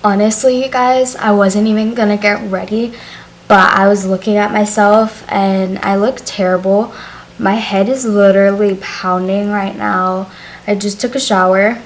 Honestly, you guys, I wasn't even gonna get ready, but I was looking at myself and I look terrible. My head is literally pounding right now. I just took a shower.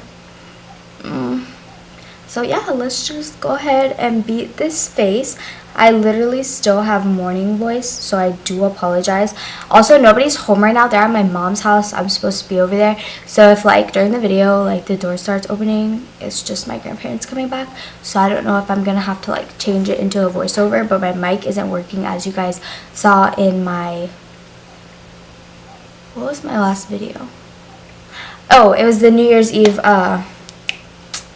So yeah, let's just go ahead and beat this face. I literally still have morning voice, so I do apologize. Also, nobody's home right now. They're at my mom's house. I'm supposed to be over there. So if like during the video, like the door starts opening, it's just my grandparents coming back. So I don't know if I'm gonna have to like change it into a voiceover, but my mic isn't working, as you guys saw in my, what was my last video? Oh, it was the New Year's Eve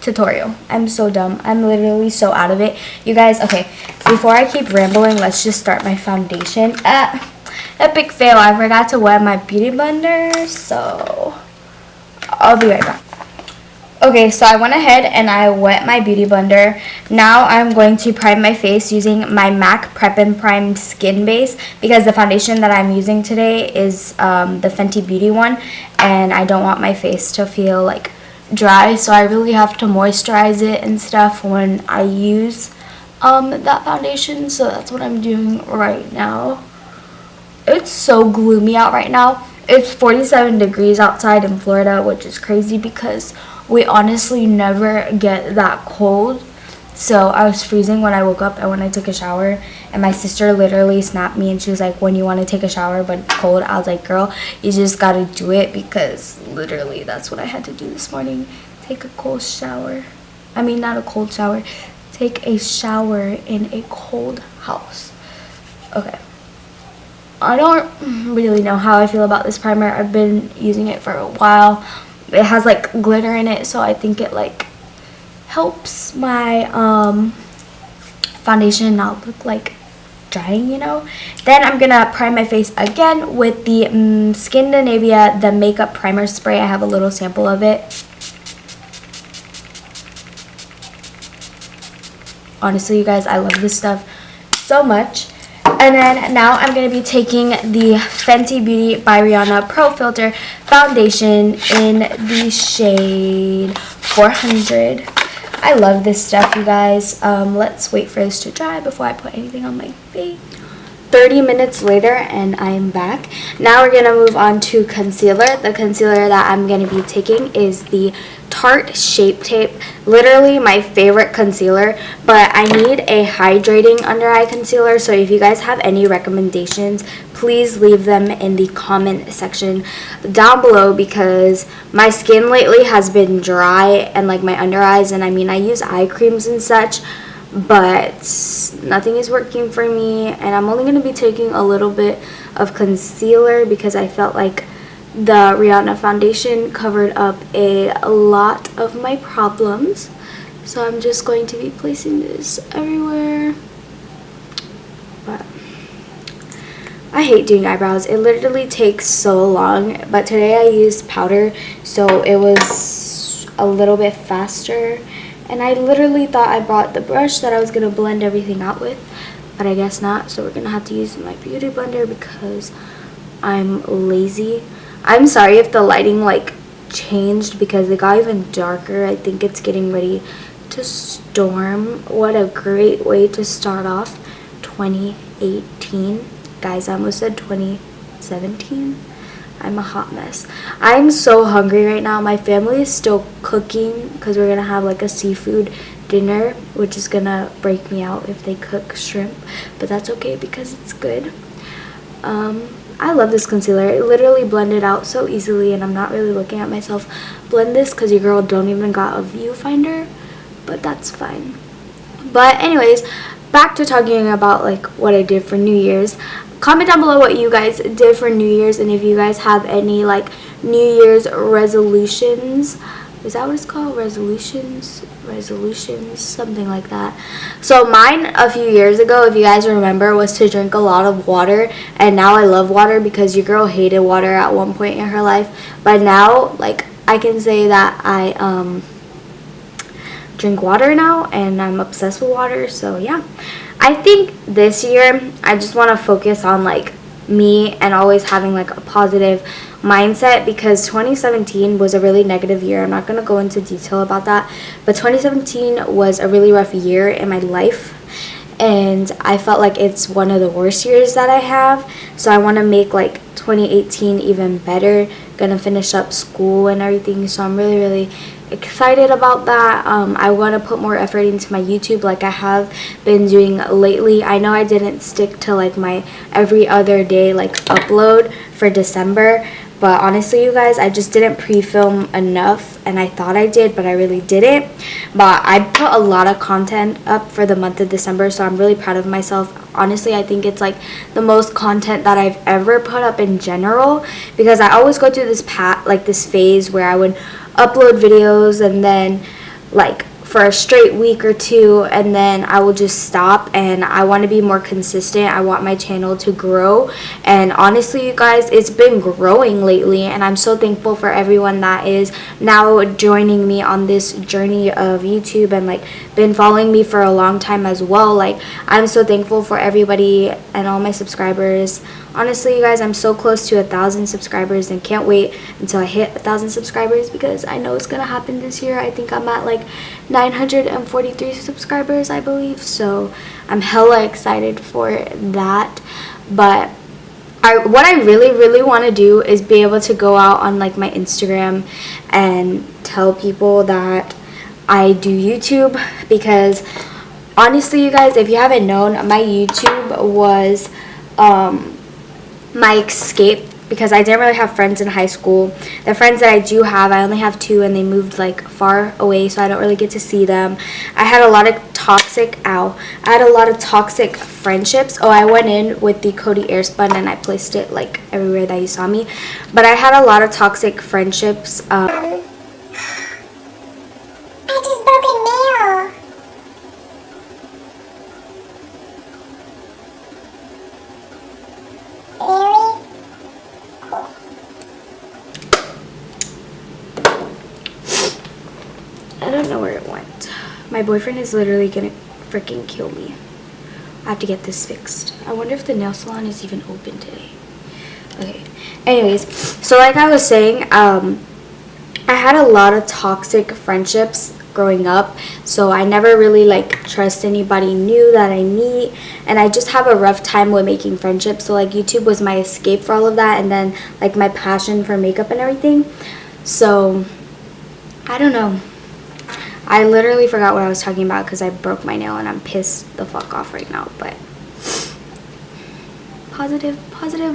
tutorial. I'm so dumb. I'm literally so out of it, you guys. Okay, before I keep rambling, let's just start my foundation. Epic fail, I forgot to wet my beauty blender, so I'll be right back. Okay, so I went ahead and I wet my beauty blender. Now I'm going to prime my face using my MAC Prep and Prime Skin Base, because the foundation that I'm using today is the Fenty Beauty one, and I don't want my face to feel like dry, so I really have to moisturize it and stuff when I use that foundation. So that's what I'm doing right now. It's so gloomy out right now. It's 47 degrees outside in Florida, which is crazy because we honestly never get that cold. So I was freezing when I woke up and when I took a shower, and my sister literally snapped me and she was like, when you want to take a shower but it's cold. I was like, girl, you just gotta do it, because literally that's what I had to do this morning. Take a cold shower. I mean, not a cold shower. Take a shower in a cold house. Okay. I don't really know how I feel about this primer. I've been using it for a while. It has like glitter in it, so I think it like helps my foundation not look like drying, you know. Then I'm gonna prime my face again with the Skindinavua the makeup primer spray. I have a little sample of it. Honestly, you guys, I love this stuff so much. And then now I'm going to be taking the Fenty Beauty by Rihanna Pro Filter foundation in the shade 400. I love this stuff, you guys. Let's wait for this to dry before I put anything on my face. 30 minutes later and I'm back. Now we're going to move on to concealer. The concealer that I'm going to be taking is the Tarts Shape Tape. Literally my favorite concealer, but I need a hydrating under eye concealer. So if you guys have any recommendations, please leave them in the comment section down below, because my skin lately has been dry and like my under eyes, and I mean I use eye creams and such, but nothing is working for me, and I'm only going to be taking a little bit of concealer because I felt like the Rihanna foundation covered up a lot of my problems. So I'm just going to be placing this everywhere. But I hate doing eyebrows. It literally takes so long, but today I used powder, so it was a little bit faster. And I literally thought I brought the brush that I was going to blend everything out with, but I guess not. So we're going to have to use my beauty blender because I'm lazy. I'm sorry if the lighting like changed because it got even darker. I think it's getting ready to storm. What a great way to start off 2018. Guys, I almost said 2017. I'm a hot mess. I'm so hungry right now. My family is still cooking because we're gonna have like a seafood dinner, which is gonna break me out if they cook shrimp, but that's okay because it's good. I love this concealer. It literally blended out so easily, and I'm not really looking at myself blend this because your girl don't even got a viewfinder, but that's fine. But anyways, back to talking about like what I did for New Year's. Comment down below what you guys did for New Year's, and if you guys have any like New Year's resolutions. Is that what it's called? Resolutions, something like that. So mine a few years ago, if you guys remember, was to drink a lot of water. And now I love water because your girl hated water at one point in her life. But now, like, I can say that I drink water now, and I'm obsessed with water. So yeah, I think this year I just want to focus on like me and always having like a positive mindset, because 2017 was a really negative year. I'm not going to go into detail about that, but 2017 was a really rough year in my life, and I felt like it's one of the worst years that I have. So I want to make like 2018 even better. Gonna finish up school and everything, so I'm really excited about that. I want to put more effort into my YouTube like I have been doing lately. I know I didn't stick to like my every other day like upload for December, but honestly you guys, I just didn't pre-film enough, and I thought I did, but I really didn't. But I put a lot of content up for the month of December, so I'm really proud of myself. Honestly, I think it's like the most content that I've ever put up in general, because I always go through this phase where I would upload videos and then like for a straight week or two, and then I will just stop. And I want to be more consistent. I want my channel to grow, and honestly you guys, it's been growing lately, and I'm so thankful for everyone that is now joining me on this journey of YouTube and like been following me for a long time as well. Like, I'm so thankful for everybody and all my subscribers. Honestly you guys, I'm so close to 1,000 subscribers and can't wait until I hit 1,000 subscribers, because I know it's gonna happen this year. I think I'm at like 943 subscribers, I believe, so I'm hella excited for that. But what I really want to do is be able to go out on like my Instagram and tell people that I do YouTube, because honestly you guys, if you haven't known, my YouTube was my escape, because I didn't really have friends in high school. The friends that I do have, I only have 2, and they moved like far away, so I don't really get to see them. I had a lot of toxic friendships. Oh, I went in with the Cody Airspun and I placed it like everywhere that you saw me, but I had a lot of toxic friendships. I just broke a nail. Really? Cool. I don't know where it went. My boyfriend is literally gonna freaking kill me. I have to get this fixed. I wonder if the nail salon is even open today. Okay. Anyways, so like I was saying, I had a lot of toxic friendships growing up, so I never really like trust anybody new that I meet, and I just have a rough time with making friendships. So like YouTube was my escape for all of that, and then like my passion for makeup and everything. So I don't know, I literally forgot what I was talking about because I broke my nail and I'm pissed the fuck off right now. But positive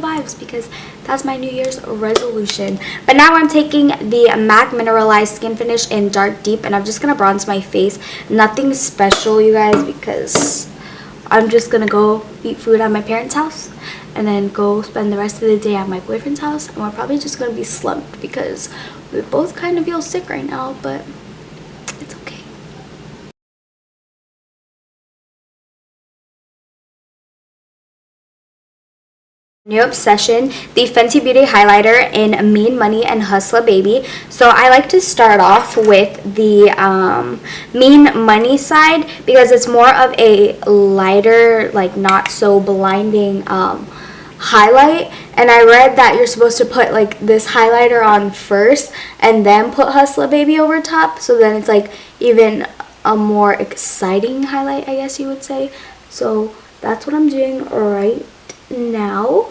vibes, because that's my New Year's resolution. But now I'm taking the MAC Mineralized Skin Finish in Dark Deep, and I'm just gonna bronze my face. Nothing special, you guys, because I'm just gonna go eat food at my parents' house and then go spend the rest of the day at my boyfriend's house, and we're probably just gonna be slumped because we both kind of feel sick right now, but it's okay. New obsession, the Fenty Beauty highlighter in Mean Money and Hustla Baby. So I like to start off with the Mean Money side, because it's more of a lighter, like not so blinding highlight. And I read that you're supposed to put like this highlighter on first and then put Hustla Baby over top, so then it's like even a more exciting highlight, I guess you would say. So that's what I'm doing right now.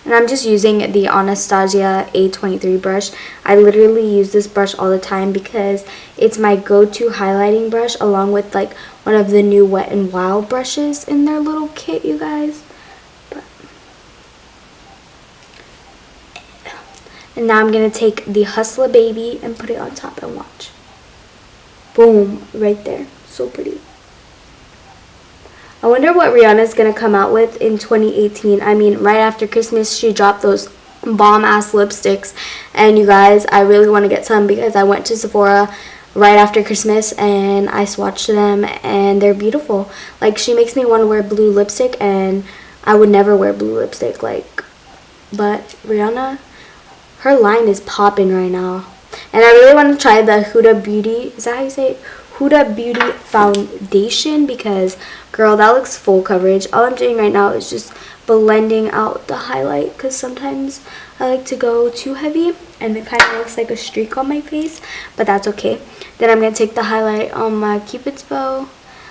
And I'm just using the Anastasia A23 brush. I literally use this brush all the time because it's my go-to highlighting brush, along with like one of the new Wet n Wild brushes in their little kit, you guys. And now I'm going to take the Hustla Baby and put it on top and watch. Boom, right there. So pretty. I wonder what Rihanna's going to come out with in 2018. I mean, right after Christmas, she dropped those bomb-ass lipsticks. And you guys, I really want to get some because I went to Sephora right after Christmas and I swatched them and they're beautiful. Like, she makes me want to wear blue lipstick, and I would never wear blue lipstick. Like, but Rihanna, her line is popping right now. And I really want to try the Huda Beauty. Is that how you say it? Huda Beauty foundation because, girl, that looks full coverage. All I'm doing right now is just blending out the highlight because sometimes I like to go too heavy and it kind of looks like a streak on my face, but that's okay. Then I'm going to take the highlight on my Cupid's bow.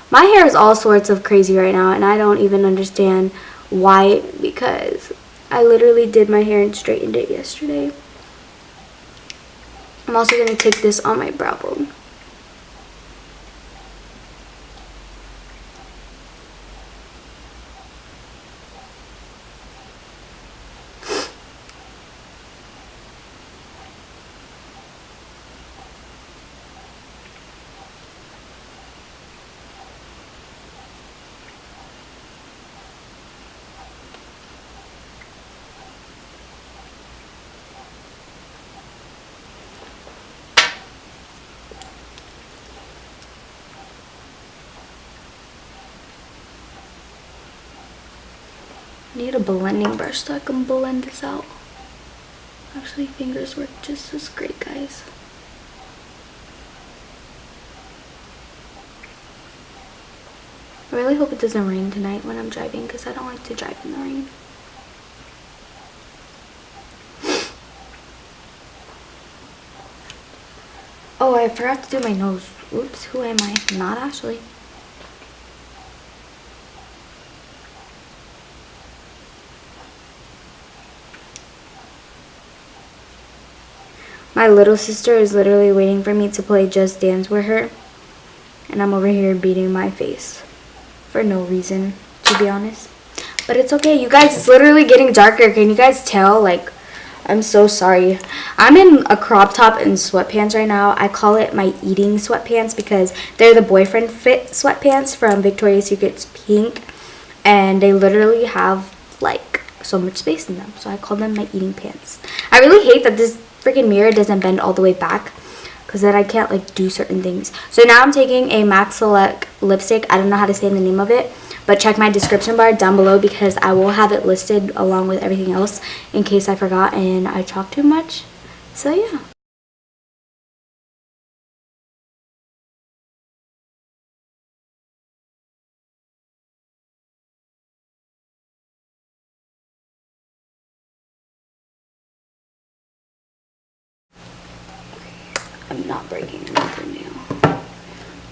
My hair is all sorts of crazy right now and I don't even understand why, because I literally did my hair and straightened it yesterday. I'm also going to take this on my brow bone. I need a blending brush so I can blend this out. Actually, fingers work just as great, guys. I really hope it doesn't rain tonight when I'm driving because I don't like to drive in the rain. Oh, I forgot to do my nose. Oops, who am I? Not Ashley. My little sister is literally waiting for me to play Just Dance with her. And I'm over here beating my face. For no reason, to be honest. But it's okay, you guys. It's literally getting darker. Can you guys tell? Like, I'm so sorry. I'm in a crop top and sweatpants right now. I call it my eating sweatpants because they're the boyfriend fit sweatpants from Victoria's Secret's Pink. And they literally have, like, so much space in them. So I call them my eating pants. I really hate that this freaking mirror doesn't bend all the way back because then I can't like do certain things. So now I'm taking a MAC Select lipstick. I don't know how to say the name of it, but check my description bar down below because I will have it listed along with everything else in case I forgot and I talk too much. So yeah. I'm not breaking another nail.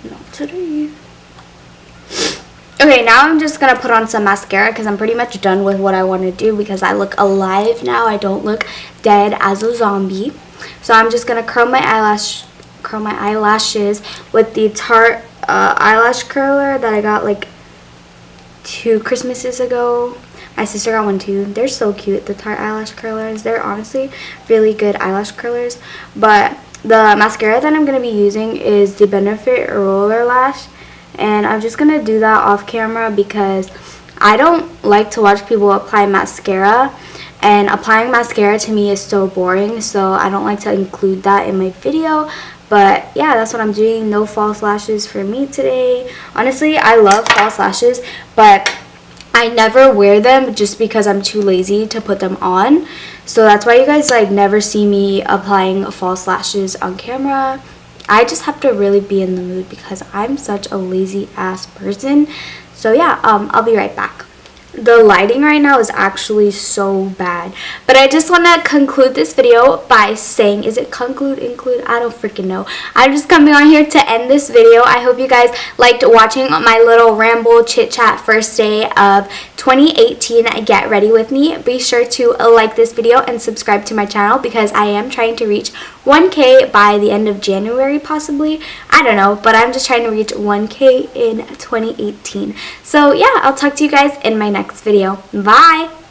Not today. Okay, now I'm just gonna put on some mascara because I'm pretty much done with what I want to do because I look alive now. I don't look dead as a zombie. So I'm just gonna curl my eyelashes with the Tarte eyelash curler that I got like 2 Christmases ago. My sister got one too. They're so cute, the Tarte eyelash curlers. They're honestly really good eyelash curlers. But the mascara that I'm going to be using is the Benefit Roller Lash. And I'm just going to do that off camera because I don't like to watch people apply mascara. And applying mascara to me is so boring. So I don't like to include that in my video. But yeah, that's what I'm doing. No false lashes for me today. Honestly, I love false lashes, but I never wear them just because I'm too lazy to put them on. So that's why you guys like never see me applying false lashes on camera. I just have to really be in the mood because I'm such a lazy ass person. So yeah, I'll be right back. The lighting right now is actually so bad. But I just want to conclude this video by saying, is it conclude, include? I don't freaking know. I'm just coming on here to end this video. I hope you guys liked watching my little ramble chit chat first day of 2018. Get ready with me. Be sure to like this video and subscribe to my channel because I am trying to reach 1K by the end of January possibly. I don't know, but I'm just trying to reach 1K in 2018. So yeah, I'll talk to you guys in my next video. Bye!